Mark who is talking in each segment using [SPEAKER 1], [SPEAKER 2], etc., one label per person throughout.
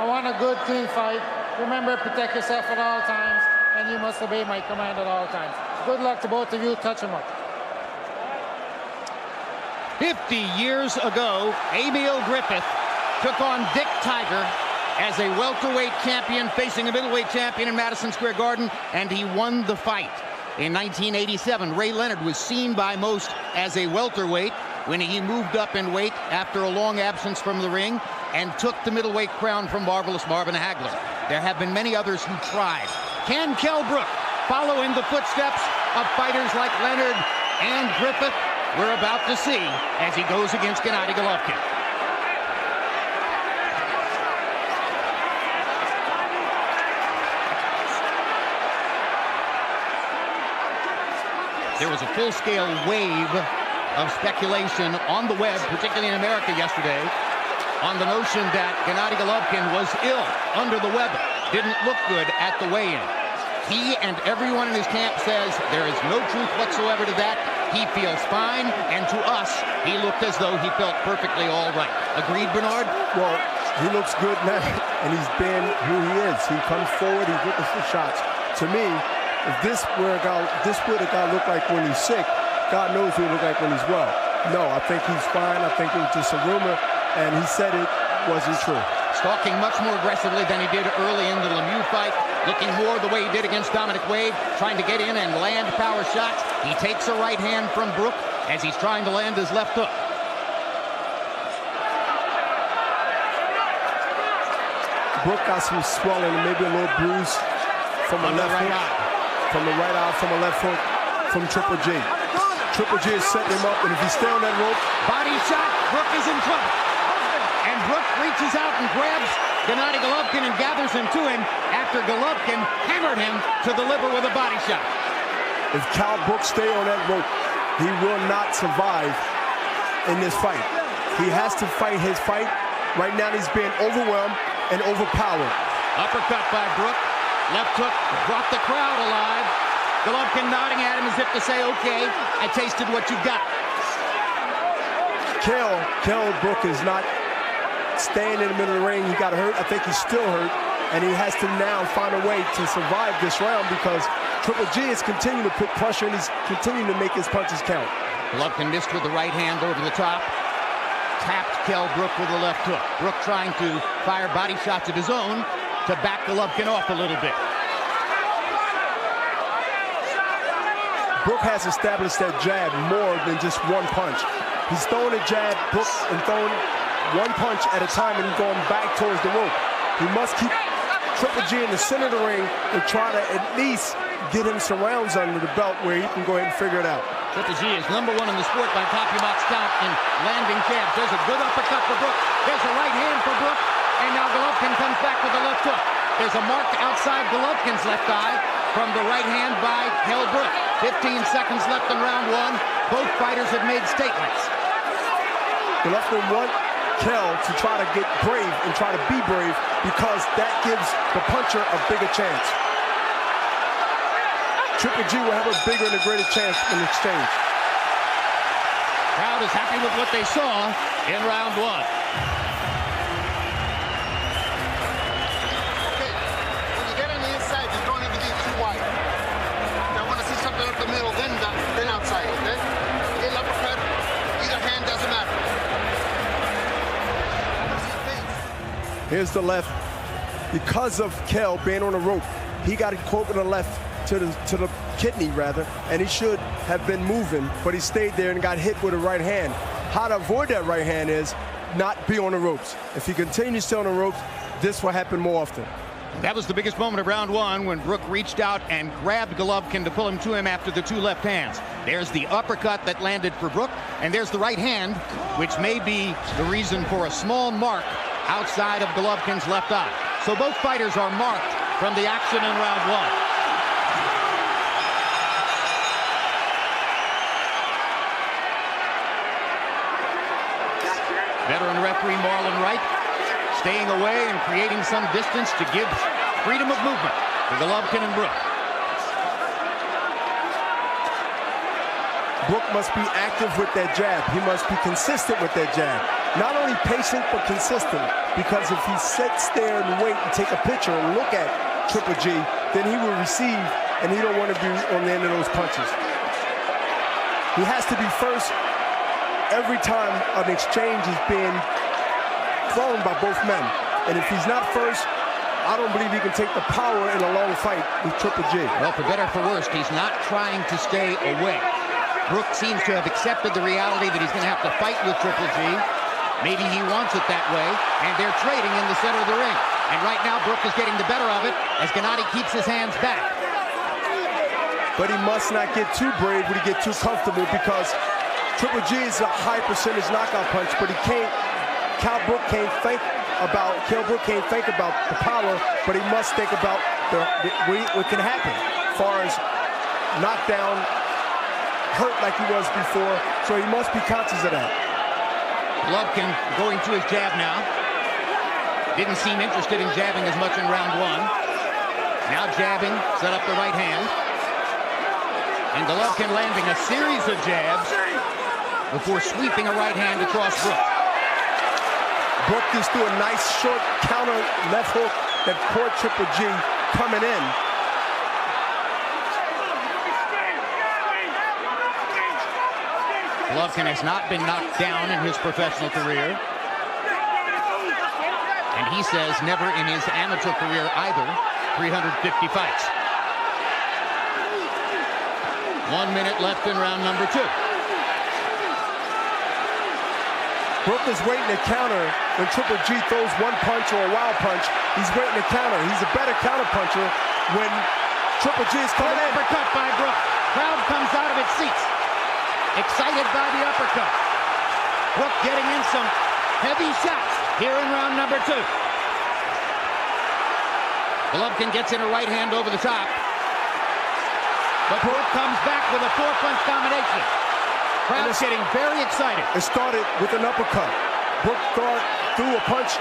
[SPEAKER 1] want a good, clean fight. Remember, protect yourself at all times, and you must obey my command at all times. Good luck to both of you. Touch them up.
[SPEAKER 2] 50 years ago, Emil Griffith took on Dick Tiger as a welterweight champion facing a middleweight champion in Madison Square Garden, and he won the fight. In 1987, Ray Leonard was seen by most as a welterweight when he moved up in weight after a long absence from the ring and took the middleweight crown from Marvelous Marvin Hagler. There have been many others who tried. Can Kell Brook follow in the footsteps of fighters like Leonard and Griffith? We're about to see as he goes against Gennady Golovkin. There was a full-scale wave of speculation on the web, particularly in America yesterday, on the notion that Gennady Golovkin was ill under the weather, didn't look good at the weigh-in. He and everyone in his camp says there is no truth whatsoever to that. He feels fine, and to us, he looked as though he felt perfectly all right. Agreed, Bernard?
[SPEAKER 3] Well, he looks good now, and he's been who he is. He comes forward, he's looking for shots. To me, if this what a guy look like when he's sick, God knows what he look like when he's well. No, I think he's fine. I think it was just a rumor, and he said it wasn't true.
[SPEAKER 2] Stalking much more aggressively than he did early in the Lemieux fight, looking more the way he did against Dominic Wade, trying to get in and land power shots. He takes a right hand from Brook as he's trying to land his left hook.
[SPEAKER 3] Brook got some swelling and maybe a little bruise from the left
[SPEAKER 2] right
[SPEAKER 3] hook,
[SPEAKER 2] eye.
[SPEAKER 3] from the right eye, from a left hook, from Triple G. Triple G is setting him up, and if he stay on that rope,
[SPEAKER 2] body shot, Brook is in trouble. And Brook reaches out and grabs Gennady Golovkin and gathers him to him after Golovkin hammered him to the liver with a body shot.
[SPEAKER 3] if Kell Brook stay on that rope, he will not survive in this fight. He has to fight his fight. Right now he's being overwhelmed and overpowered.
[SPEAKER 2] Uppercut by Brook. Left hook brought the crowd alive. Golovkin nodding at him as if to say, okay, I tasted what you got.
[SPEAKER 3] Kell Brook is not staying in the middle of the ring. He got hurt. I think he's still hurt. And he has to now find a way to survive this round because Triple G is continuing to put pressure and he's continuing to make his punches count.
[SPEAKER 2] Golovkin missed with the right hand over the top. Tapped Kell Brook with the left hook. Brook trying to fire body shots of his own to back Golovkin off a little bit.
[SPEAKER 3] Brook has established that jab more than just one punch. He's throwing a jab, Brook, and throwing one punch at a time and going back towards the rope. He must keep Triple G in the center of the ring and try to at least get him some rounds under the belt where he can go ahead and figure it out.
[SPEAKER 2] Triple G is #1 in the sport by top you box count in landing jabs. There's a good uppercut for Brook. There's a right hand for Brook. And now Golovkin comes back with the left hook. There's a mark outside Golovkin's left eye from the right hand by Kell Brook. 15 seconds left in round one. Both fighters have made statements.
[SPEAKER 3] Golovkin wants Kell to try to get brave and try to be brave because that gives the puncher a bigger chance. Triple G will have a bigger and a greater chance in exchange.
[SPEAKER 2] Crowd is happy with what they saw in round one.
[SPEAKER 4] Okay, when you get on the inside, you don't have to get too wide. I want to see something up the middle, then outside, okay? Get an uppercut, either hand, doesn't matter.
[SPEAKER 3] Here's the left. Because of Kell being on the rope, he got caught with the left to the kidney rather, and he should have been moving, but he stayed there and got hit with a right hand. How to avoid that right hand is not be on the ropes. If he continues to stay on the ropes, this will happen more often.
[SPEAKER 2] That was the biggest moment of round one when Brook reached out and grabbed Golovkin to pull him to him after the two left hands. There's the uppercut that landed for Brook, and there's the right hand, which may be the reason for a small mark outside of Golovkin's left eye. So both fighters are marked from the action in round one. Veteran referee Marlon Wright staying away and creating some distance to give freedom of movement to Golovkin and Brook.
[SPEAKER 3] Brook must be active with that jab. He must be consistent with that jab. Not only patient, but consistent. Because if he sits there and wait and take a picture and look at Triple G, then he will receive, and he don't want to be on the end of those punches. He has to be first every time an exchange is being thrown by both men. And if he's not first, I don't believe he can take the power in a long fight with Triple G.
[SPEAKER 2] Well, for better or for worse, he's not trying to stay away. Brook seems to have accepted the reality that he's going to have to fight with Triple G. Maybe he wants it that way, and they're trading in the center of the ring. And right now, Brook is getting the better of it as Gennady keeps his hands back.
[SPEAKER 3] But he must not get too brave when he get too comfortable, because Triple G is a high percentage knockout punch, but he can't, Kell Brook can't think about the power, but he must think about what can happen as far as knockdown, hurt like he was before, so he must be conscious of that.
[SPEAKER 2] Golovkin going to his jab now. Didn't seem interested in jabbing as much in round one. Now jabbing, set up the right hand. And Golovkin landing a series of jabs before sweeping a right hand across Brook.
[SPEAKER 3] Brook just threw a nice short counter left hook that caught Triple G coming in.
[SPEAKER 2] Golovkin has not been knocked down in his professional career. And he says never in his amateur career either. 350 fights. 1 minute left in round number 2.
[SPEAKER 3] Brook is waiting to counter when Triple G throws one punch or a wild punch. He's waiting to counter. He's a better counter puncher when Triple G is coming in.
[SPEAKER 2] Uppercut by Brook. Crowd comes out of its seats, excited by the uppercut. Brook getting in some heavy shots here in round number 2. Golovkin gets in a right hand over the top. But Brook comes back with a 4-punch combination. Crowd's getting very excited.
[SPEAKER 3] It started with an uppercut. Brook threw a punch,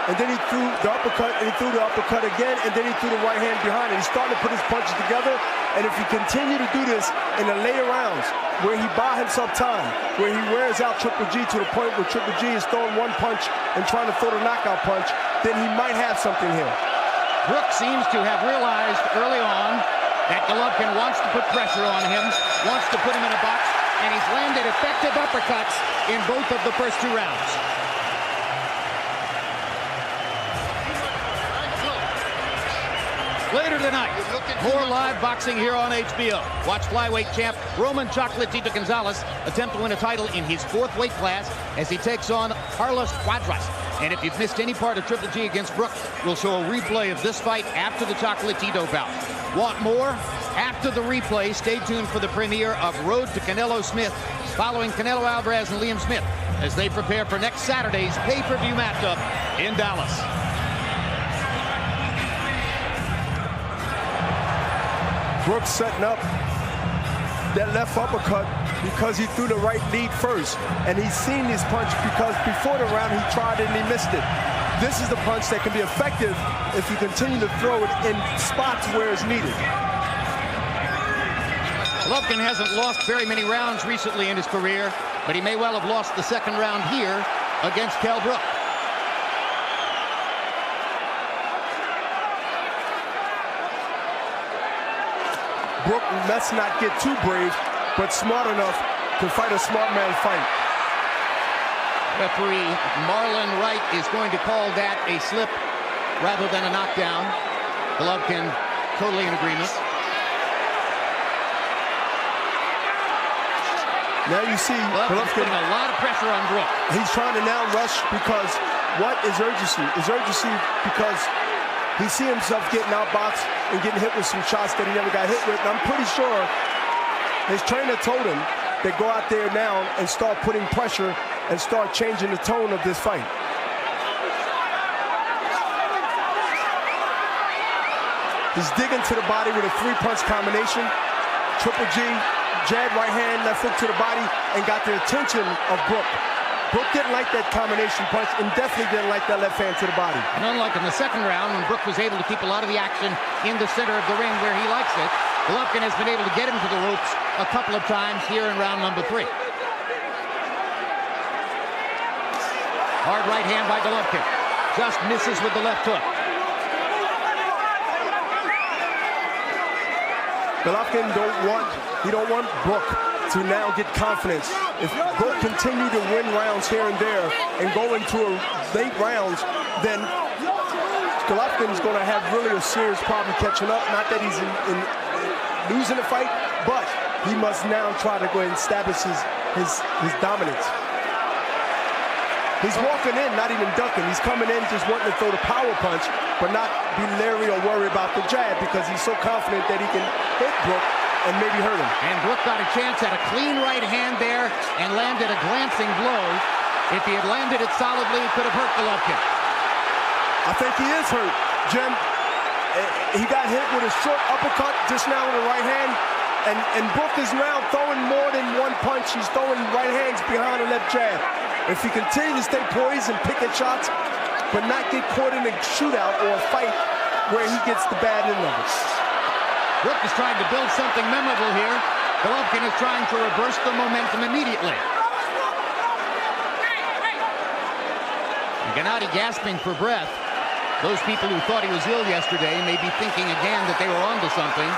[SPEAKER 3] and then he threw the uppercut, and he threw the uppercut again, and then he threw the right hand behind it. He's starting to put his punches together, and if he continue to do this in the later rounds, where he buys himself time, where he wears out Triple G to the point where Triple G is throwing one punch and trying to throw the knockout punch, then he might have something here.
[SPEAKER 2] Brook seems to have realized early on that Golovkin wants to put pressure on him, wants to put him in a box, and he's landed effective uppercuts in both of the first 2 rounds. Later tonight, more live boxing here on HBO. Watch flyweight champ Roman Chocolatito Gonzalez attempt to win a title in his 4th weight class as he takes on Carlos Cuadras. And if you've missed any part of Triple G against Brook, we'll show a replay of this fight after the Chocolatito bout. Want more? After the replay, stay tuned for the premiere of Road to Canelo Smith, following Canelo Alvarez and Liam Smith as they prepare for next Saturday's pay-per-view matchup in Dallas.
[SPEAKER 3] Brook setting up that left uppercut because he threw the right lead first. And he's seen this punch because before the round he tried it and he missed it. This is the punch that can be effective if you continue to throw it in spots where it's needed.
[SPEAKER 2] Golovkin hasn't lost very many rounds recently in his career, but he may well have lost the 2nd round here against Kell Brook.
[SPEAKER 3] Brook must not get too brave, but smart enough to fight a smart man fight.
[SPEAKER 2] Referee Marlon Wright is going to call that a slip rather than a knockdown. Golovkin totally in agreement.
[SPEAKER 3] Now you see
[SPEAKER 2] Golovkin's putting a lot of pressure on Brook.
[SPEAKER 3] He's trying to now rush because what is urgency? Is urgency because he see himself getting outboxed and getting hit with some shots that he never got hit with. And I'm pretty sure his trainer told him to go out there now and start putting pressure and start changing the tone of this fight. He's digging to the body with a 3-punch combination. Triple G, jab, right hand, left hook to the body, and got the attention of Brook. Brook didn't like that combination punch and definitely didn't like that left hand to the body.
[SPEAKER 2] And unlike in the 2nd round, when Brook was able to keep a lot of the action in the center of the ring where he likes it, Golovkin has been able to get him to the ropes a couple of times here in round number 3. Hard right hand by Golovkin. Just misses with the left hook.
[SPEAKER 3] Golovkin don't want Brook to now get confidence. If Brook continue to win rounds here and there and go into a late rounds, then Golovkin's going to have really a serious problem catching up. Not that he's in losing the fight, but he must now try to go and establish his dominance. He's walking in, not even ducking. He's coming in just wanting to throw the power punch, but not be leery or worry about the jab because he's so confident that he can hit Brook and maybe hurt him.
[SPEAKER 2] And Brook got a chance at a clean right hand there and landed a glancing blow. If he had landed it solidly, it could have hurt Golovkin.
[SPEAKER 3] I think he is hurt, Jim. He got hit with a short uppercut just now with the right hand, and Brook is now throwing more than one punch. He's throwing right hands behind the left jab. If he continues to stay poised and pick at shots, but not get caught in a shootout or a fight where he gets the bad end of it.
[SPEAKER 2] Brook is trying to build something memorable here. Golovkin is trying to reverse the momentum immediately. And Gennady gasping for breath. Those people who thought he was ill yesterday may be thinking again that they were onto something.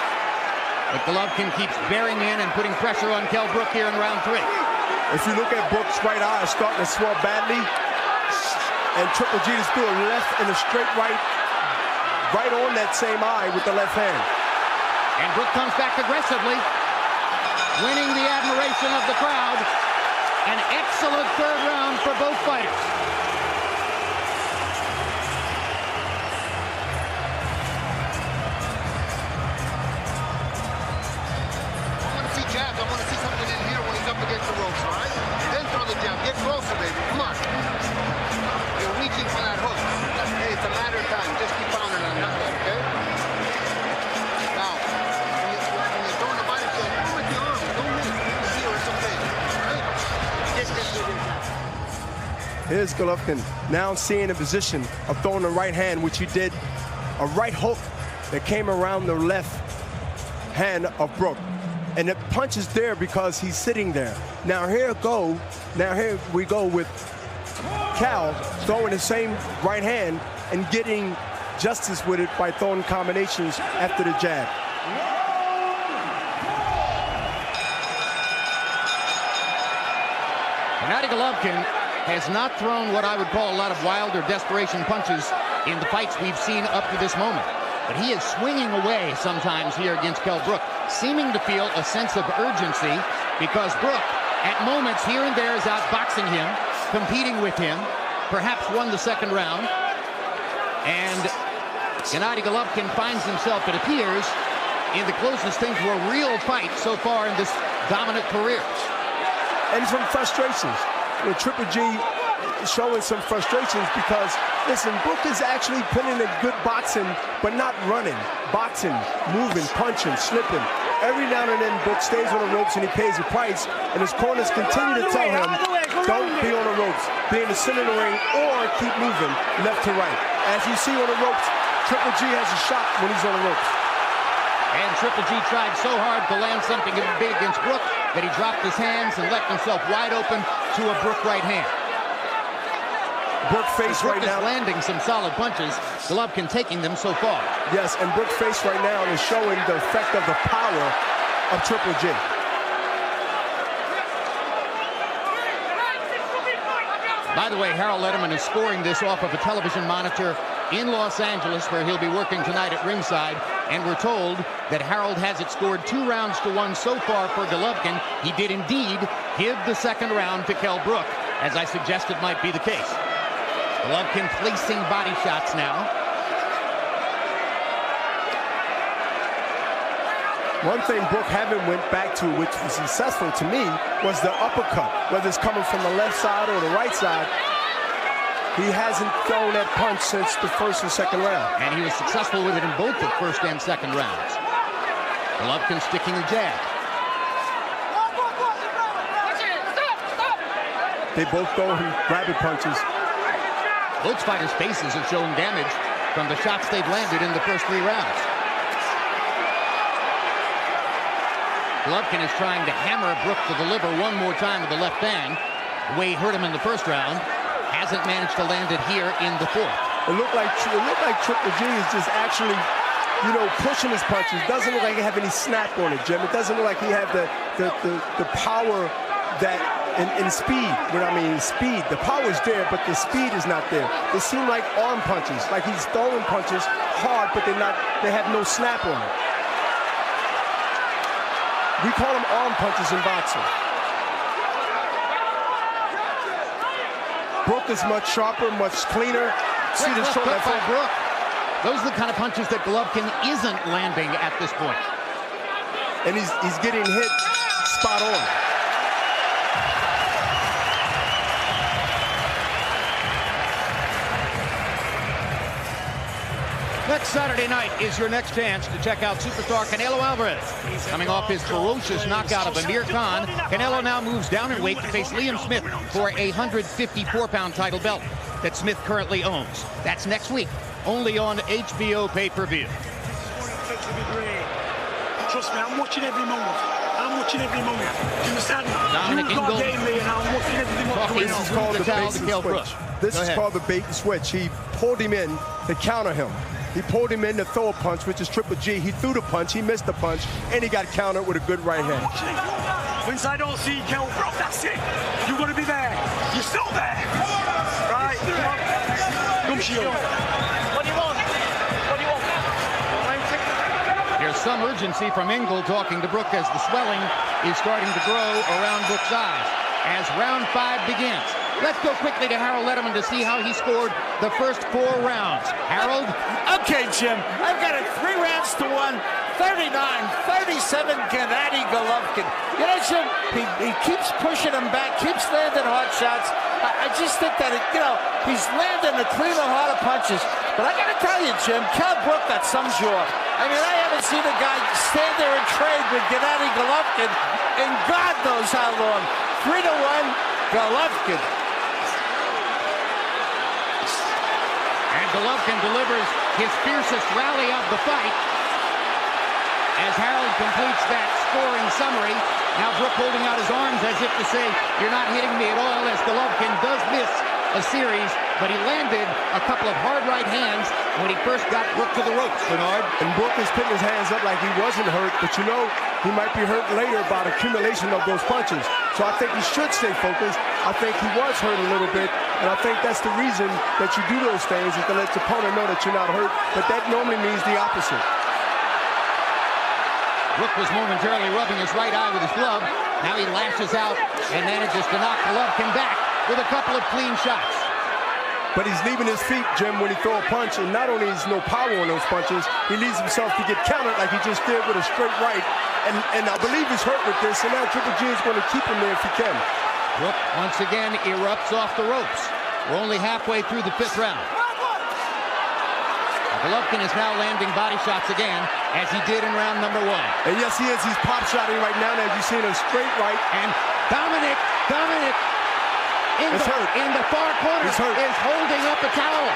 [SPEAKER 2] But Golovkin keeps bearing in and putting pressure on Kell Brook here in round 3.
[SPEAKER 3] If you look at Brook's right eye, it's starting to swell badly. And Triple G just threw a left and a straight right on that same eye with the left hand.
[SPEAKER 2] And Brook comes back aggressively, winning the admiration of the crowd. An excellent third round for both fighters.
[SPEAKER 4] I want to see jabs. I want to see something in here when he's up against the ropes, all right? Then throw the jab. Get closer, baby. Come on. You're reaching for that hook. Hey, it's a matter of time. Just keep pounding on that, okay? Now, when you're throwing the body shot, go with the arm. Don't move. Here, it's okay. All right? Just get through this.
[SPEAKER 3] Here's Golovkin now seeing a position of throwing the right hand, which he did a right hook that came around the left hand of Brook. And the punch is there because he's sitting there. Now here we go with Kell throwing the same right hand and getting justice with it by throwing combinations after the jab.
[SPEAKER 2] Gennady Golovkin has not thrown what I would call a lot of wild or desperation punches in the fights we've seen up to this moment. But he is swinging away sometimes here against Kell Brook, seeming to feel a sense of urgency because Brook, at moments here and there, is outboxing him, competing with him, perhaps won the second round. And Gennady Golovkin finds himself, it appears, in the closest thing to a real fight so far in this dominant career.
[SPEAKER 3] And some frustrations. With Triple G showing some frustrations because, listen, Brook is actually putting in a good boxing, but not running. Boxing, moving, punching, slipping. Every now and then, Brook stays on the ropes and he pays a price, and his corners continue to tell him, don't be on the ropes, be in the center of the ring, or keep moving left to right. As you see on the ropes, Triple G has a shot when he's on the ropes.
[SPEAKER 2] And Triple G tried so hard to land something big against Brook that he dropped his hands and left himself wide open to a Brook right hand.
[SPEAKER 3] Brook face right now
[SPEAKER 2] landing some solid punches. Golovkin taking them so far.
[SPEAKER 3] Yes, and Brook face right now is showing the effect of the power of Triple G.
[SPEAKER 2] By the way, Harold Letterman is scoring this off of a television monitor in Los Angeles, where he'll be working tonight at ringside. And we're told that Harold has it scored 2-1 so far for Golovkin. He did indeed give the second round to Kell Brook, as I suggested might be the case. Golovkin placing body shots now.
[SPEAKER 3] One thing Brook haven't went back to, which was successful to me, was the uppercut. Whether it's coming from the left side or the right side, he hasn't thrown that punch since the first and second round.
[SPEAKER 2] And he was successful with it in both the first and second rounds. Golovkin sticking the jab.
[SPEAKER 3] They both throw rabbit punches.
[SPEAKER 2] Both fighters' faces have shown damage from the shots they've landed in the first 3 rounds. Golovkin is trying to hammer Brook to the liver one more time with the left hand. The way he hurt him in the first round. Hasn't managed to land it here in the fourth.
[SPEAKER 3] It looked like Triple G is just actually, you know, pushing his punches. Doesn't look like he have any snap on it, Jim. It doesn't look like he have the power that in speed. What I mean, speed. The power is there, but the speed is not there. They seem like arm punches, like he's throwing punches hard, but they have no snap on it. We call them arm punches in boxing. Brook is much sharper, much cleaner. See the short left
[SPEAKER 2] by Brook. Those are the kind of punches that Golovkin isn't landing at this point.
[SPEAKER 3] And he's getting hit spot on.
[SPEAKER 2] Next Saturday night is your next chance to check out superstar Canelo Alvarez. Coming off his ferocious knockout of Amir Khan, Canelo now moves down in weight to face Liam Smith for a 154-pound title belt that Smith currently owns. That's next week, only on HBO pay-per-view.
[SPEAKER 5] Trust me, I'm watching every moment. I'm watching every moment. Do you understand?
[SPEAKER 2] Dominic
[SPEAKER 5] You
[SPEAKER 2] Ingle.
[SPEAKER 5] game me and I'm watching everything what's going
[SPEAKER 3] This
[SPEAKER 5] on.
[SPEAKER 3] is called the bait
[SPEAKER 2] Kell
[SPEAKER 3] and
[SPEAKER 2] Brook.
[SPEAKER 3] switch. This is called the bait and switch. He pulled him in to counter him. He pulled him in to throw a punch, which is Triple G. He threw the punch, he missed the punch, and he got countered with a good right hand.
[SPEAKER 5] Once I don't see Kell Brook, that's it. You're going to be there. You're still there. Right? Come Shield. What do you want? What do you want?
[SPEAKER 2] There's some urgency from Ingle talking to Brook as the swelling is starting to grow around Brook's eyes as round 5 begins. Let's go quickly to Harold Letterman to see how he scored the first 4 rounds. Harold?
[SPEAKER 6] Okay, Jim, I've got it 3 rounds to 1, 39-37, Gennady Golovkin. You know, Jim, he keeps pushing him back, keeps landing hard shots. I just think that, he's landing the cleaner, harder punches. But I got to tell you, Jim, Kell Brook got some jaw. I mean, I haven't seen a guy stand there and trade with Gennady Golovkin in God knows how long. 3-1, Golovkin.
[SPEAKER 2] And Golovkin delivers his fiercest rally of the fight as Harold completes that scoring summary. Now Brook holding out his arms as if to say, you're not hitting me at all, as Golovkin does miss a series, but he landed a couple of hard right hands when he first got Brook to the ropes, Bernard.
[SPEAKER 3] And Brook is putting his hands up like he wasn't hurt, but you know, he might be hurt later by the accumulation of those punches. So I think he should stay focused. I think he was hurt a little bit, and I think that's the reason that you do those things, is to let your opponent know that you're not hurt, but that normally means the opposite.
[SPEAKER 2] Brook was momentarily rubbing his right eye with his glove. Now he lashes out and manages to knock Golovkin back with a couple of clean shots.
[SPEAKER 3] But he's leaving his feet, Jim, when he throw a punch, and not only is no power on those punches, he leaves himself to get countered like he just did with a straight right. And I believe he's hurt with this, and now Triple G is going to keep him there if he can.
[SPEAKER 2] Brook once again erupts off the ropes. We're only halfway through the 5th round. Golovkin is now landing body shots again, as he did in round number 1.
[SPEAKER 3] And yes, he is. He's pop shotting right now, as you see in a straight right.
[SPEAKER 2] And Dominic Ingle in the far corner is holding up a towel.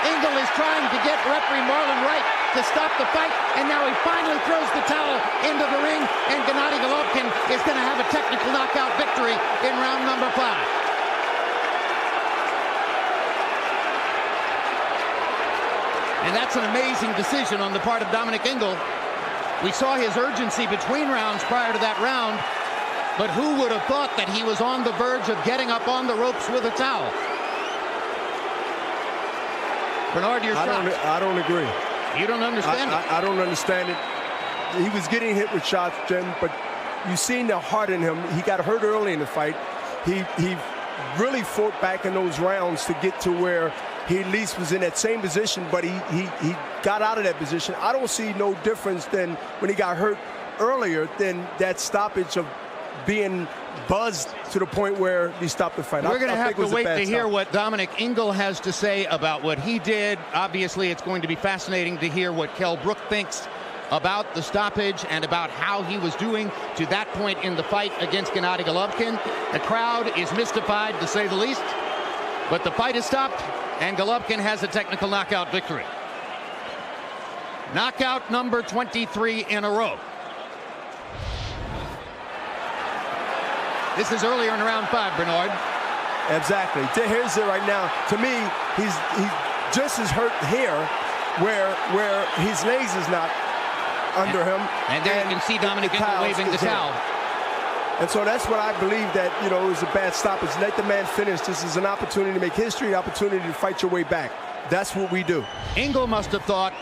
[SPEAKER 2] Ingle is trying to get referee Marlon Wright to stop the fight, and now he finally throws the towel into the ring, and Gennady Golovkin is going to have a technical knockout victory in round number 5. And that's an amazing decision on the part of Dominic Ingle. We saw his urgency between rounds prior to that round, but who would have thought that he was on the verge of getting up on the ropes with a towel? Bernard, your shot.
[SPEAKER 3] I don't agree.
[SPEAKER 2] You don't understand it?
[SPEAKER 3] I don't understand it. He was getting hit with shots, Jim, but you seen the heart in him. He got hurt early in the fight. He really fought back in those rounds to get to where he at least was in that same position, but he got out of that position. I don't see no difference than when he got hurt earlier than that stoppage of being buzzed to the point where he stopped the fight.
[SPEAKER 2] We're going to have to wait to hear what Dominic Ingle has to say about what he did. Obviously, it's going to be fascinating to hear what Kell Brook thinks about the stoppage and about how he was doing to that point in the fight against Gennady Golovkin. The crowd is mystified, to say the least, but the fight is stopped, and Golovkin has a technical knockout victory. Knockout number 23 in a row. This is earlier in round 5, Bernard.
[SPEAKER 3] Exactly. Here's it right now. To me, he's just as hurt here, where his legs is not under him.
[SPEAKER 2] And there you can see Dominic waving the towel.
[SPEAKER 3] And so that's what I believe, that, you know, it was a bad stoppage. Let the man finish. This is an opportunity to make history, opportunity to fight your way back. That's what we do.
[SPEAKER 2] Ingle must have thought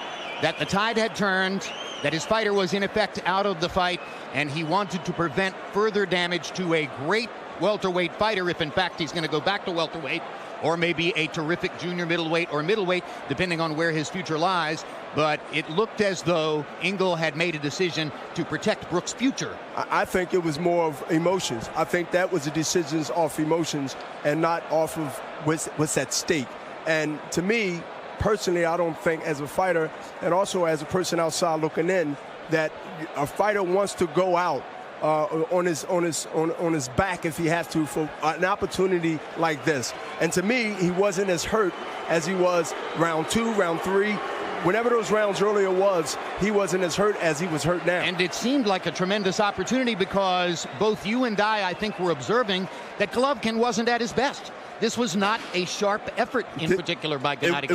[SPEAKER 2] that the tide had turned, that his fighter was in effect out of the fight, and he wanted to prevent further damage to a great welterweight fighter, if in fact he's going to go back to welterweight, or maybe a terrific junior middleweight or middleweight, depending on where his future lies. But it looked as though Ingle had made a decision to protect Brook's future.
[SPEAKER 3] I think it was more of emotions. I think that was the decisions off emotions and not off of what's at stake. And to me, personally, I don't think, as a fighter and also as a person outside looking in, that a fighter wants to go out on his back if he has to for an opportunity like this. And to me, he wasn't as hurt as he was round 2, round 3. Whenever those rounds earlier was, he wasn't as hurt as he was hurt now.
[SPEAKER 2] And it seemed like a tremendous opportunity, because both you and I think, were observing that Golovkin wasn't at his best. This was not a sharp effort in particular by Gennady Golovkin.
[SPEAKER 3] It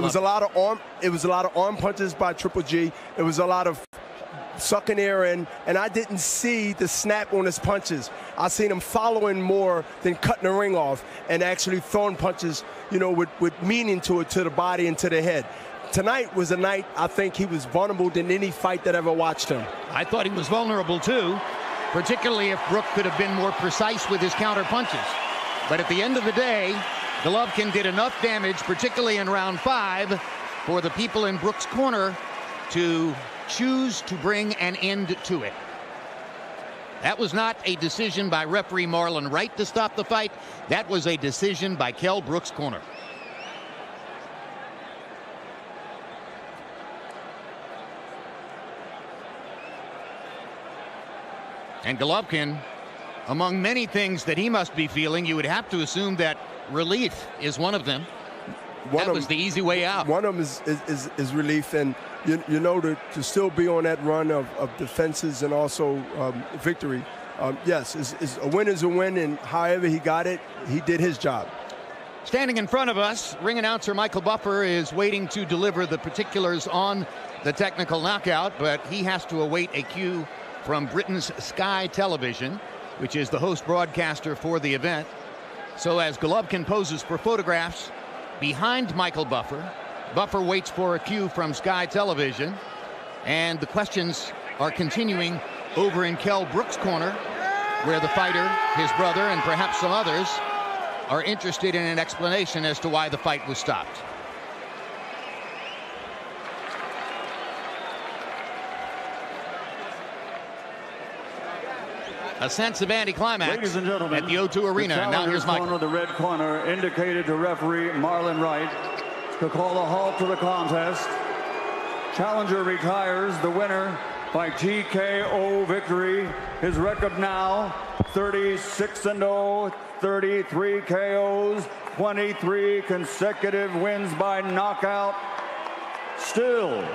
[SPEAKER 3] was a lot of arm punches by Triple G. It was a lot of sucking air in, and I didn't see the snap on his punches. I seen him following more than cutting the ring off and actually throwing punches, you know, with meaning to it, to the body and to the head. Tonight was a night I think he was vulnerable than any fight that ever watched him.
[SPEAKER 2] I thought he was vulnerable too, particularly if Brook could have been more precise with his counter punches. But at the end of the day, Golovkin did enough damage, particularly in round 5, for the people in Brook's corner to choose to bring an end to it. That was not a decision by referee Marlon Wright to stop the fight. That was a decision by Kell Brook's corner. And Golovkin, among many things that he must be feeling, you would have to assume that relief is one of them. That was the easy way out.
[SPEAKER 3] One of them is relief, and you know, to still be on that run of defenses and also victory. Yes, a win is a win, and however he got it, he did his job.
[SPEAKER 2] Standing in front of us, ring announcer Michael Buffer is waiting to deliver the particulars on the technical knockout, but he has to await a cue from Britain's Sky Television, which is the host broadcaster for the event. So as Golovkin poses for photographs behind Michael Buffer, Buffer waits for a cue from Sky Television, and the questions are continuing over in Kell Brook's corner, where the fighter, his brother, and perhaps some others are interested in an explanation as to why the fight was stopped. A sense of anticlimax
[SPEAKER 7] Ladies and gentlemen,
[SPEAKER 2] at the O2 Arena. And now here's Michael.
[SPEAKER 7] The red corner indicated to referee Marlon Wright to call a halt to the contest. Challenger retires, the winner by TKO victory. His record now 36-0, 33 KOs, 23 consecutive wins by knockout. Still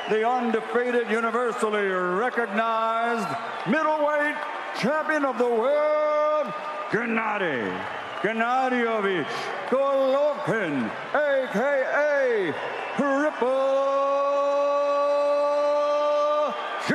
[SPEAKER 7] the undefeated, universally recognized middleweight champion of the world, Gennady Golovkin, a.k.a. Triple G.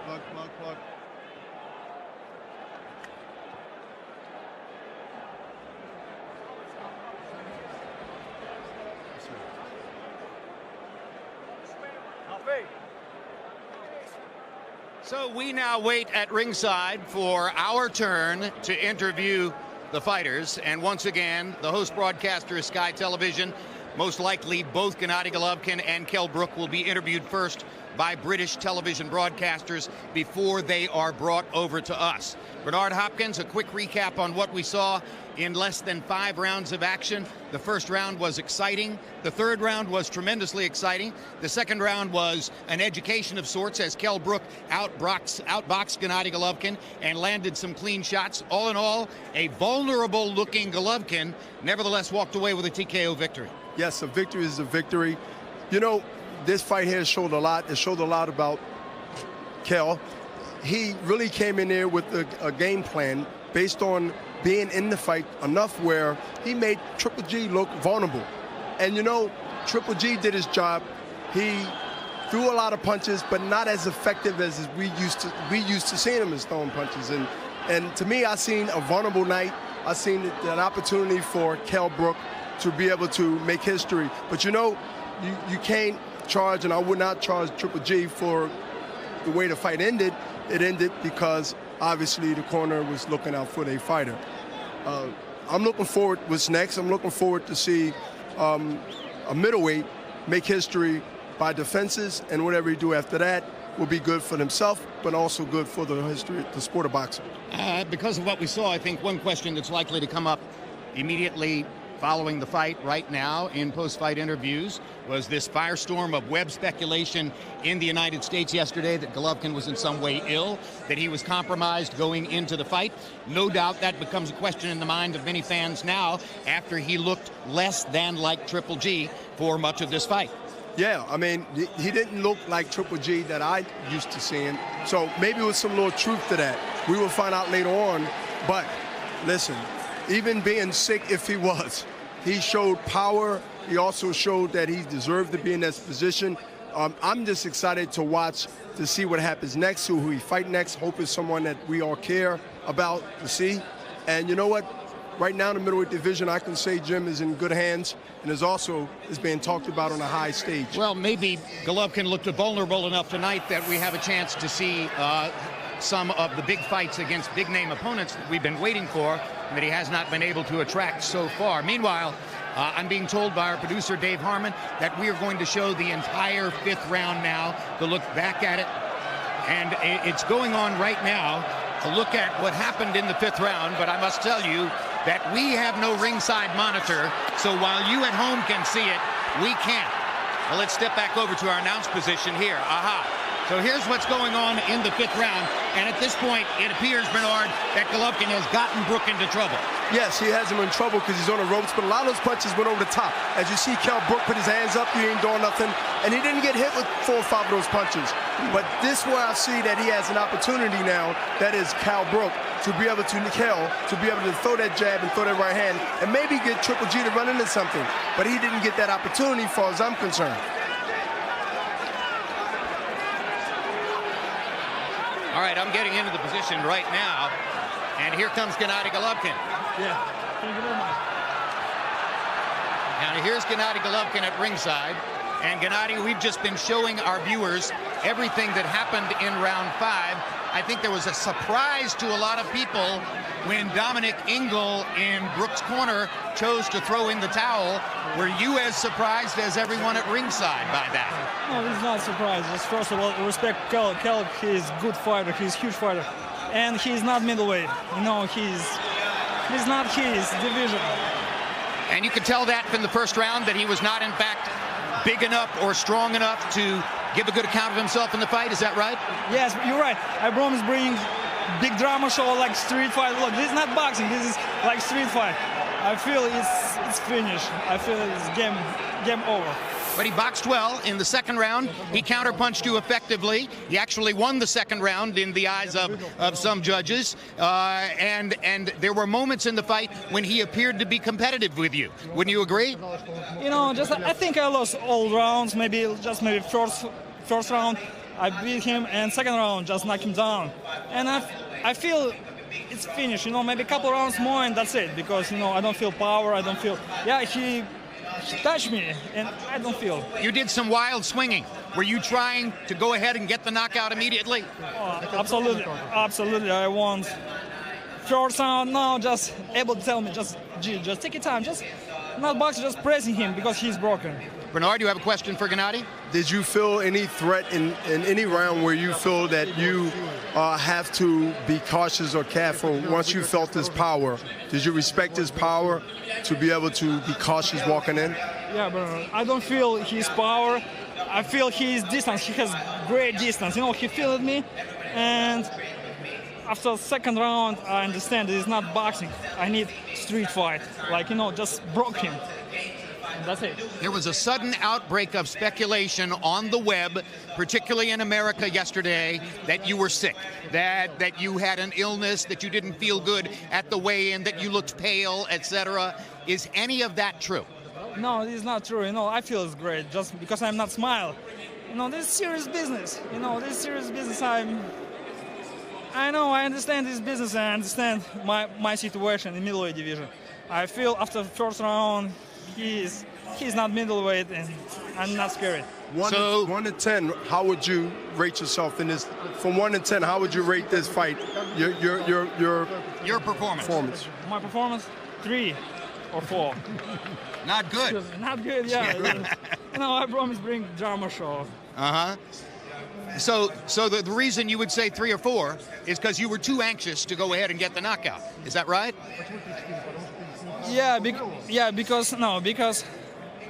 [SPEAKER 4] Look.
[SPEAKER 2] So we now wait at ringside for our turn to interview the fighters. And once again, the host broadcaster is Sky Television. Most likely, both Gennady Golovkin and Kell Brook will be interviewed first by British television broadcasters before they are brought over to us. Bernard Hopkins, a quick recap on what we saw in less than 5 rounds of action. The first round was exciting. The third round was tremendously exciting. The second round was an education of sorts as Kell Brook outboxed Gennady Golovkin and landed some clean shots. All in all, a vulnerable-looking Golovkin nevertheless walked away with a TKO victory.
[SPEAKER 3] Yes, a victory is a victory. You know, this fight here showed a lot. It showed a lot about Kell. He really came in there with a game plan based on being in the fight enough where he made Triple G look vulnerable. And you know, Triple G did his job. He threw a lot of punches, but not as effective as we used to seeing him as throwing punches. And to me, I seen a vulnerable night. I seen an opportunity for Kell Brook to be able to make history. But you know, you can't charge, and I would not charge Triple G for the way the fight ended. It ended because obviously the corner was looking out for their fighter. I'm looking forward what's next. I'm looking forward to see a middleweight make history by defenses, and whatever he do after that will be good for himself, but also good for the history, the sport of boxing.
[SPEAKER 2] Because of what we saw, I think one question that's likely to come up immediately following the fight right now in post-fight interviews was this firestorm of web speculation in the United States yesterday that Golovkin was in some way ill, that he was compromised going into the fight. No doubt that becomes a question in the mind of many fans now after he looked less than like Triple G for much of this fight.
[SPEAKER 3] Yeah, I mean, he didn't look like Triple G that I used to seeing, so maybe there was some little truth to that. We will find out later on, but listen, even being sick if he was, he showed power. He also showed that he deserved to be in this position. I'm just excited to watch, to see what happens next, who he fight next. Hope is someone that we all care about to see. And you know what? Right now in the middleweight division, I can say Jim is in good hands and is being talked about on a high stage.
[SPEAKER 2] Well, maybe Golovkin looked vulnerable enough tonight that we have a chance to see some of the big fights against big-name opponents that we've been waiting for and that he has not been able to attract so far. Meanwhile, I'm being told by our producer, Dave Harmon, that we are going to show the entire 5th round now to look back at it. And it's going on right now to look at what happened in the 5th round, but I must tell you that we have no ringside monitor, so while you at home can see it, we can't. Well, let's step back over to our announce position here. So here's what's going on in the 5th round, and at this point, it appears, Bernard, that Golovkin has gotten Brook into trouble.
[SPEAKER 3] Yes, he has him in trouble because he's on the ropes, but a lot of those punches went over the top. As you see Kell Brook put his hands up, he ain't doing nothing, and he didn't get hit with 4 or 5 of those punches. But this where I see that he has an opportunity now, that is Kell Brook, to be able to throw that jab and throw that right hand, and maybe get Triple G to run into something. But he didn't get that opportunity, as far as I'm concerned.
[SPEAKER 2] All right, I'm getting into the position right now, and here comes Gennady Golovkin.
[SPEAKER 8] Yeah, thank you very much.
[SPEAKER 2] Now here's Gennady Golovkin at ringside, and Gennady, we've just been showing our viewers everything that happened in round 5. I think there was a surprise to a lot of people when Dominic Ingle in Brook's corner chose to throw in the towel. Were you as surprised as everyone at ringside by that?
[SPEAKER 8] No, it's not a surprise. Just first of all, respect Kell. Kell, he's a good fighter. He's a huge fighter. And he's not middleweight. You know, he's not his division.
[SPEAKER 2] And you could tell that from the first round that he was not, in fact, big enough or strong enough to give a good account of himself in the fight. Is that right?
[SPEAKER 8] Yes, you're right. I promise bring big drama show like street fight. Look, this is not boxing. This is like street fight. I feel it's finished. I feel it's game over.
[SPEAKER 2] But he boxed well in the second round. He counterpunched you effectively. He actually won the second round in the eyes of some judges. And there were moments in the fight when he appeared to be competitive with you. Wouldn't you agree?
[SPEAKER 8] You know, I think I lost all rounds. Maybe first round I beat him, and second round just knocked him down. And I feel it's finished. You know, maybe a couple rounds more and that's it. Because, you know, I don't feel power. I don't feel. Yeah, he touched me, and I don't feel.
[SPEAKER 2] You did some wild swinging. Were you trying to go ahead and get the knockout immediately?
[SPEAKER 8] Oh, absolutely, absolutely. I want first round. No, just able to tell me, just take your time, just not boxing, just pressing him because he's broken.
[SPEAKER 2] Bernard, you have a question for Gennady?
[SPEAKER 3] Did you feel any threat in any round where you feel that you have to be cautious or careful once you felt his power? Did you respect his power to be able to be cautious walking in?
[SPEAKER 8] Yeah, but I don't feel his power. I feel his distance. He has great distance. You know, he fielded me, and after the second round, I understand it's not boxing. I need street fight. Like, you know, just broke him. That's it.
[SPEAKER 2] There was a sudden outbreak of speculation on the web, particularly in America yesterday, that you were sick, that you had an illness, that you didn't feel good at the weigh-in, that you looked pale, etc. Is any of that true?
[SPEAKER 8] No, this is not true. You know, I feel it's great just because I'm not smile. You know, this is serious business. You know, this is serious business. I know, I understand this business. I understand my situation in middleweight division. I feel after the first round, he's not middleweight, and I'm not scared.
[SPEAKER 3] 1 to 10, how would you rate yourself in this? From 1 to 10, how would you rate this fight? Your
[SPEAKER 2] performance.
[SPEAKER 8] My performance, 3 or 4.
[SPEAKER 2] Not good.
[SPEAKER 8] Not good, yeah. You know, I promise bring drama show.
[SPEAKER 2] So the reason you would say 3 or 4 is because you were too anxious to go ahead and get the knockout. Is that right?
[SPEAKER 8] Yeah, because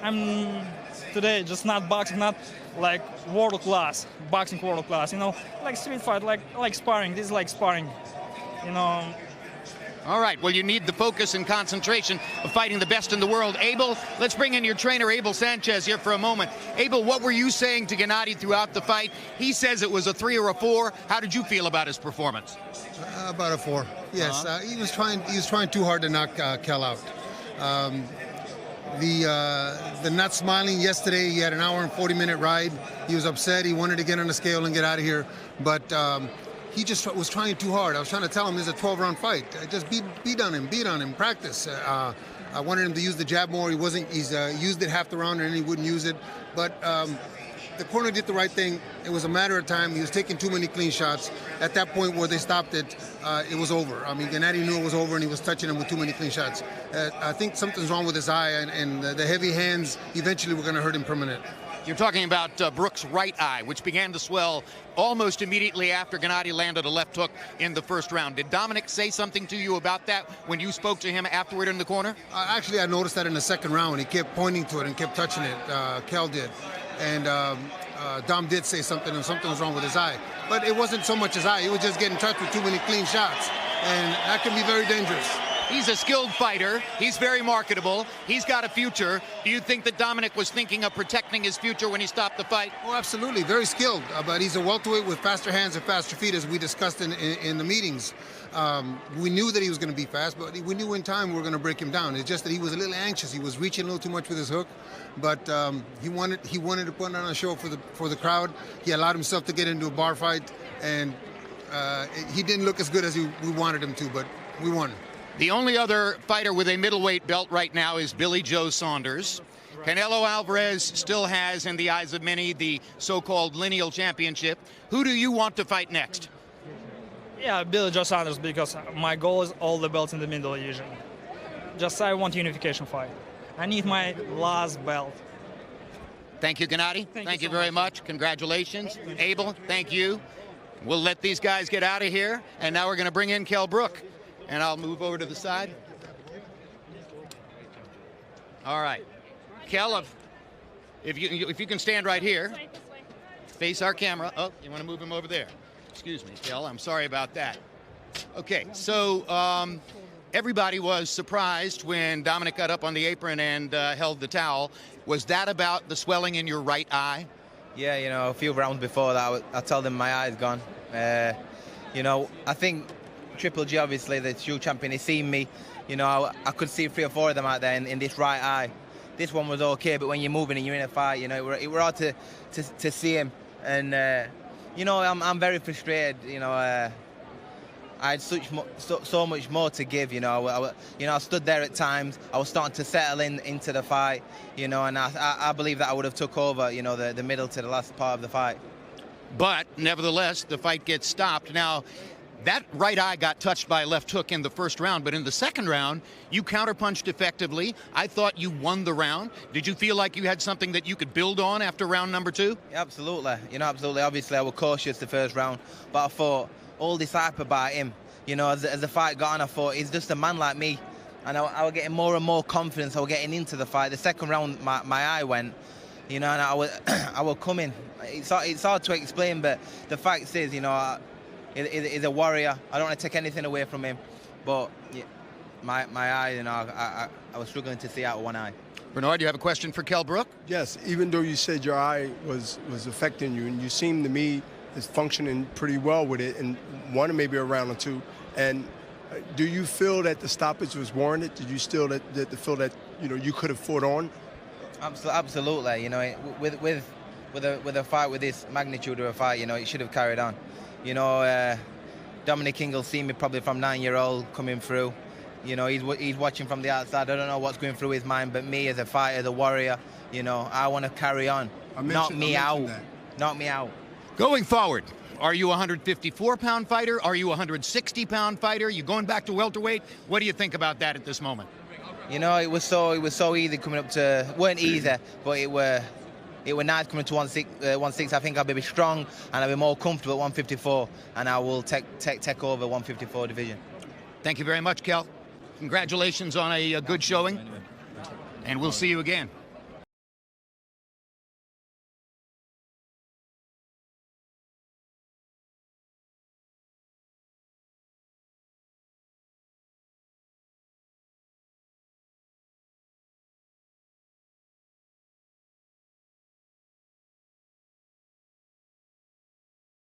[SPEAKER 8] I'm today just not boxing, not like world class, boxing world class. You know, like street fight, like sparring. This is like sparring. You know.
[SPEAKER 2] All right, well, you need the focus and concentration of fighting the best in the world. Abel, let's bring in your trainer, Abel Sanchez, here for a moment. Abel, what were you saying to Gennady throughout the fight? He says it was a 3 or a 4. How did you feel about his performance?
[SPEAKER 4] About a 4. Yes, he was trying too hard to knock Kell out. The not smiling yesterday, he had an hour and 40-minute ride. He was upset. He wanted to get on the scale and get out of here. But he just was trying too hard. I was trying to tell him this is a 12-round fight. Just beat on him, practice. I wanted him to use the jab more. He's used it half the round and then he wouldn't use it. But the corner did the right thing. It was a matter of time. He was taking too many clean shots. At that point where they stopped it, it was over. I mean, Gennady knew it was over and he was touching him with too many clean shots. I think something's wrong with his eye, and the heavy hands eventually were going to hurt him permanent.
[SPEAKER 2] You're talking about Brook's right eye, which began to swell almost immediately after Gennady landed a left hook in the first round. Did Dominic say something to you about that when you spoke to him afterward in the corner?
[SPEAKER 4] Actually, I noticed that in the second round. He kept pointing to it and kept touching it. Kell did. And Dom did say something, and something was wrong with his eye. But it wasn't so much his eye. He was just getting touched with too many clean shots. And that can be very dangerous.
[SPEAKER 2] He's a skilled fighter. He's very marketable. He's got a future. Do you think that Dominic was thinking of protecting his future when he stopped the fight?
[SPEAKER 4] Oh, absolutely. Very skilled. But he's a welterweight with faster hands and faster feet, as we discussed in the meetings. We knew that he was going to be fast, but we knew in time we were going to break him down. It's just that he was a little anxious. He was reaching a little too much with his hook, but he wanted to put on a show for the crowd. He allowed himself to get into a bar fight, and he didn't look as good as we wanted him to, but we won.
[SPEAKER 2] The only other fighter with a middleweight belt right now is Billy Joe Saunders. Canelo Alvarez still has, in the eyes of many, the so-called lineal championship. Who do you want to fight next?
[SPEAKER 8] Yeah, Billy Joe Saunders, because my goal is all the belts in the middle division. I want unification fight. I need my last belt.
[SPEAKER 2] Thank you, Gennady. Thank you
[SPEAKER 8] so
[SPEAKER 2] very much. Congratulations. Abel, thank you. We'll let these guys get out of here, and now we're going to bring in Kell Brook. And I'll move over to the side. All right. Kell, if you can stand right here, face our camera. Oh, you want to move him over there? Excuse me, Kell. I'm sorry about that. Okay, so everybody was surprised when Dominic got up on the apron and held the towel. Was that about the swelling in your right eye?
[SPEAKER 9] Yeah, you know, a few rounds before that, I told him my eye's gone. You know, I think Triple G, obviously, the true champion, he's seen me. You know, I could see 3 or 4 of them out there in this right eye. This one was okay, but when you're moving and you're in a fight, you know, it were hard to see him. And, you know, I'm very frustrated. You know, I had so much more to give. You know, I stood there at times. I was starting to settle into the fight. You know, and I believe that I would have took over. You know, the middle to the last part of the fight.
[SPEAKER 2] But nevertheless, the fight gets stopped. Now, That right eye got touched by a left hook in the first round, but in the second round, you counterpunched effectively. I thought you won the round. Did you feel like you had something that you could build on after round number 2?
[SPEAKER 9] Yeah, absolutely. Absolutely. Obviously, I was cautious the first round, but I thought all this hype about him, as the fight got on, I thought he's just a man like me. And I was getting more and more confidence. I was getting into the fight. The second round, my eye went, and I was coming. It's hard to explain, but the fact is, he's a warrior. I don't want to take anything away from him, but yeah, my eye, I was struggling to see out of one eye.
[SPEAKER 2] Bernard, you have a question for Kell Brook?
[SPEAKER 3] Yes, even though you said your eye was affecting you, and you seem to me is functioning pretty well with it, and won maybe a round or 2. And do you feel that the stoppage was warranted? Did you still feel that you could have fought on?
[SPEAKER 9] Absolutely. With a fight with this magnitude of a fight, it should have carried on. Dominic will see me probably from 9-year-old coming through. He's watching from the outside. I don't know what's going through his mind, but me as a fighter, the warrior, I want to carry on. Knock me out. Knock me out.
[SPEAKER 2] Going forward, are you a 154-pound fighter? Are you a 160-pound fighter? You going back to welterweight? What do you think about that at this moment?
[SPEAKER 9] It was so easy coming up to. Weren't easy, but it were nice coming to 160. I think I'll be strong and I'll be more comfortable at 154, and I will take over 154 division.
[SPEAKER 2] Thank you very much, Kell. Congratulations on a good showing, and we'll see you again.